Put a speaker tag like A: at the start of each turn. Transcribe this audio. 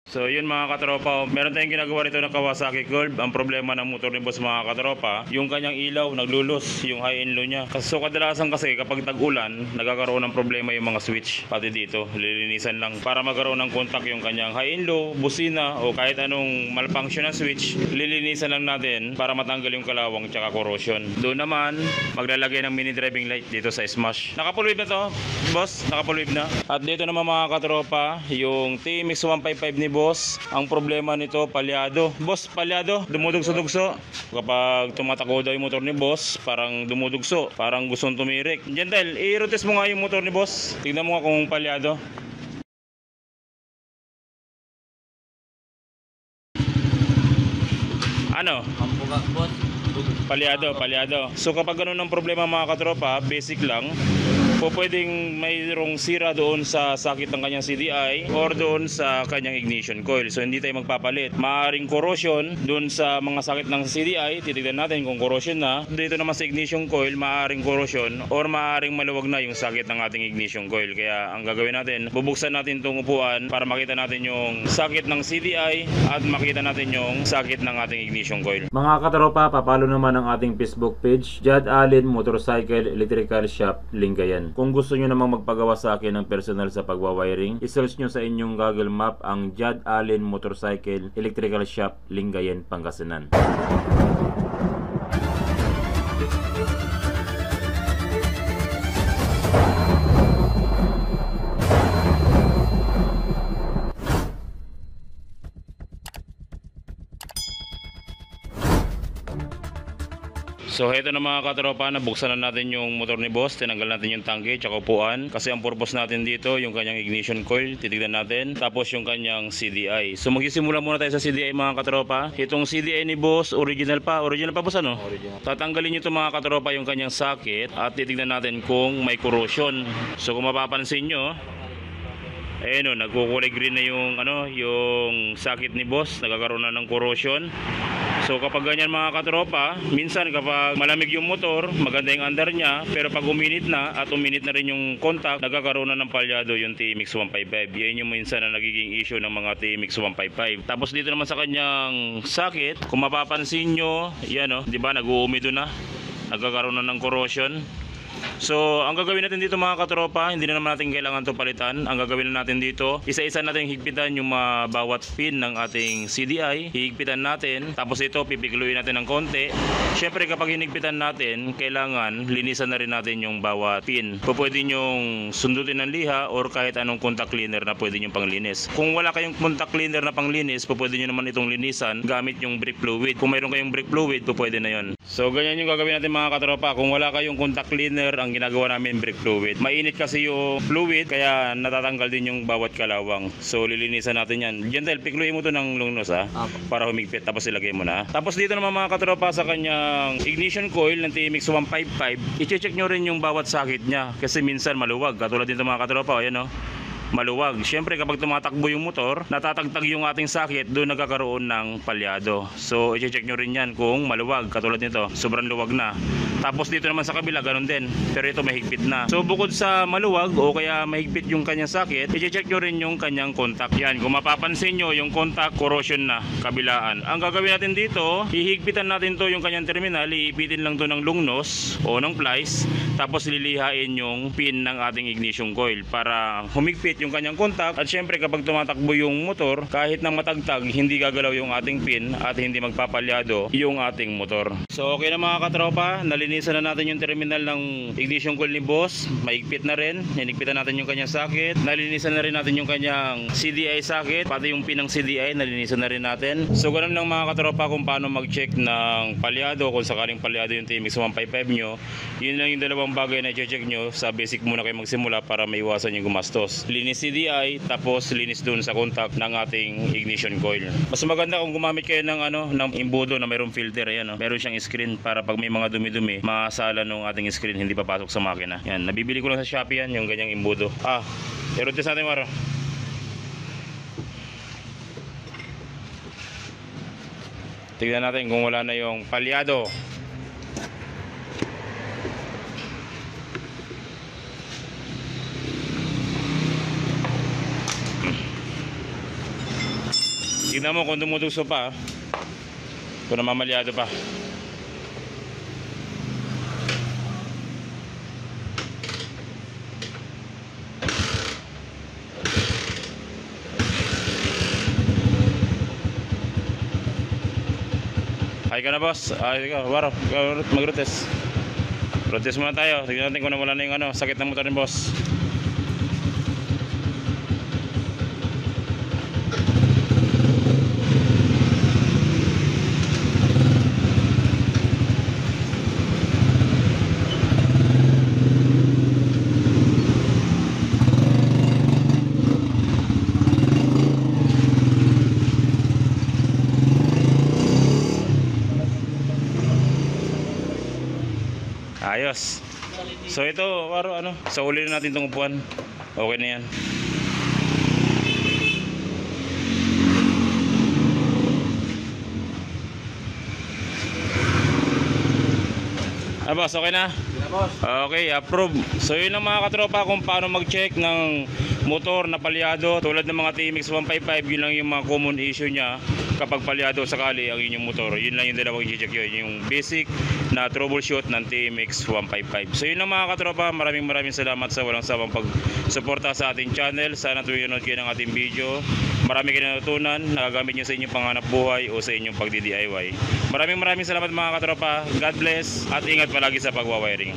A: So yun mga katropa, meron tayong ginagawa rito ng Kawasaki Curve. Ang problema ng motor ni boss mga katropa, yung kanyang ilaw naglulos, yung high and low niya. So kadalasan kasi kapag tag-ulan, nagkakaroon ng problema yung mga switch. Pati dito, lilinisan lang para magkaroon ng contact yung kanyang high and low, busina o kahit anong malfunction na switch. Lilinisan lang natin para matanggal yung kalawang tsaka corrosion. Doon naman, maglalagay ng mini driving light dito sa Smash. Naka-full wave na to, boss, naka-full wave na. At dito naman mga katropa, yung TMX 155 ni boss, ang problema nito palyado. Boss, palyado, dumudugso-dugso. Kapag tumatakbo daw yung motor ni boss, parang dumudugso, parang gustong tumirik. Gentle, i-rotate mo nga yung motor ni boss. Tignan mo nga kung palyado. Ano?
B: Mampuga, boss.
A: Palyado. So kapag ganun ang problema mga katropa, basic lang. Po pwedeng mayroong sira doon sa sakit ng kanyang CDI or doon sa kanyang ignition coil. So hindi tayo magpapalit. Maaring corrosion doon sa mga sakit ng CDI, titignan natin kung corrosion na. Dito naman sa ignition coil, maaring corrosion or maaring maluwag na yung sakit ng ating ignition coil. Kaya ang gagawin natin, bubuksan natin itong upuan para makita natin yung sakit ng CDI at makita natin yung sakit ng ating ignition coil.
C: Mga katropa, papalo naman ang ating Facebook page, Jad Allen Motorcycle Electrical Shop, Lingayen. Kung gusto nyo namang magpagawa sa akin ng personal sa pagwawiring, isearch nyo sa inyong Google Map ang Jad Allen Motorcycle Electrical Shop, Lingayen, Pangasinan.
A: So heto na mga katropa, nabuksan na natin yung motor ni boss, tinanggal natin yung tangke tsaka upuan. Kasi ang purpose natin dito, yung kanyang ignition coil, titignan natin. Tapos yung kanyang CDI. So magsisimula muna tayo sa CDI mga katropa. Itong CDI ni boss, original pa boss ano?
B: Original.
A: Tatanggalin nyo ito mga katropa yung kanyang socket at titignan natin kung may corrosion. So kung mapapansin nyo, ayun o, nagkukulay green na yung yung socket ni boss, nagkakaroon na ng corrosion. So kapag ganyan mga katropa, minsan kapag malamig yung motor, maganda yung andar niya, pero pag uminit na at uminit na rin yung contact, nagkakaroon na ng palyado yung TMX 155. Yan yung minsan na nagiging issue ng mga TMX 155. Tapos dito naman sa kanyang socket, kung mapapansin nyo, yan o, di ba, nag-uumido na, nagkakaroon na ng corrosion. So, ang gagawin natin dito mga katropa, hindi na naman natin kailangan ito palitan. Ang gagawin na natin dito, isa-isa natin higpitan yung bawat pin ng ating CDI. Higpitan natin, tapos ito pipikluin natin ng konti. Syempre kapag hinigpitan natin, kailangan linisan na rin natin yung bawat pin. Pwede nyong sundutin ng liha or kahit anong contact cleaner na pwede nyong panglinis. Kung wala kayong contact cleaner na panglinis, pwede nyo naman itong linisan gamit yung brake fluid. Kung mayroon kayong brake fluid, pwede na yon. So, ganyan yung gagawin natin mga katropa. Kung wala kayong contact cleaner, ang ginagawa namin brake fluid. Mainit kasi yung fluid kaya natatanggal din yung bawat kalawang. So lilinisan natin yan. Gentle, pikluin mo to ng lungnos para humigpit tapos ilagay mo na. Tapos dito naman mga katropa sa kanyang ignition coil ng TMX 155, i-check nyo rin yung bawat socket niya kasi minsan maluwag. Katulad dito mga katropa, ayan o. Maluwag. Siyempre kapag tumatakbo yung motor, natatagtag yung ating socket, doon nagkakaroon ng palyado. So i-check nyo rin yan kung maluwag. Katulad nito, sobrang luwag na. Tapos dito naman sa kabila, ganun din. Pero ito mahigpit na. So bukod sa maluwag o kaya mahigpit yung kanyang socket, i-check nyo rin yung kanyang contact. Yan, kung mapapansin nyo, yung contact corrosion na, kabilaan. Ang gagawin natin dito, hihigpitan natin to yung kanyang terminal, iipitin lang to ng lungnos o ng plies, tapos lilihain yung pin ng ating ignition coil para humigpit yung kanyang contact. At syempre kapag tumatakbo yung motor, kahit na matagtag, hindi gagalaw yung ating pin at hindi magpapalyado yung ating motor. So okay na mga katropa, nalinisan na natin yung terminal ng ignition coil ni boss. Mahigpit na rin, hinigpitan natin yung kanyang socket, nalinisan na rin natin yung kanyang CDI socket, pati yung pin ng CDI nalinisan na rin natin. So ganun lang mga katropa kung paano mag-check ng palyado, kung sakaling palyado yung TMX 155 nyo. Yun lang yung dalawang bagay na i-check nyo. Sa basic muna kayo magsimula para maiwasan yung gumastos. Linis CDI, tapos linis dun sa contact ng ating ignition coil. Mas maganda kung gumamit kayo ng ng imbudo na mayroong filter. Ayan, meron siyang screen para pag may mga dumi-dumi, masala nung ating screen, hindi papasok sa makina. Yan, nabibili ko lang sa Shopee yan, yung ganyang imbudo. I-rotate natin maro. Tignan natin kung wala na yung palyado. Tignan mo kung dumudugso pa. Kung namamalyado pa. Ay ka na boss. Ay ka, waro. Mag-rotes. Rotes muna tayo. Tignan natin kung nawala na yung sakit ng motor ni boss. Ayos. So ito, waro sa uli na natin itong upuan. Okay na yan. Boss, okay na? Okay, approve. So yun ang mga katropa kung paano mag-check ng motor na palyado. Tulad ng mga TMX 155, yun lang yung mga common issue niya kapag palyado sakali ang inyong motor. Yun lang yung dalawang i-check yun. Yung basic na troubleshoot ng TMX 155. So yun ang mga katropa, maraming salamat sa walang sawang pag-suporta sa ating channel. Sana tuloy nanood kayo ng ating video. Marami kayo natutunan, nagagamit nyo sa inyong panghanap buhay o sa inyong pagdi-DIY. Maraming salamat mga katropa. God bless at ingat palagi sa pagwawiring.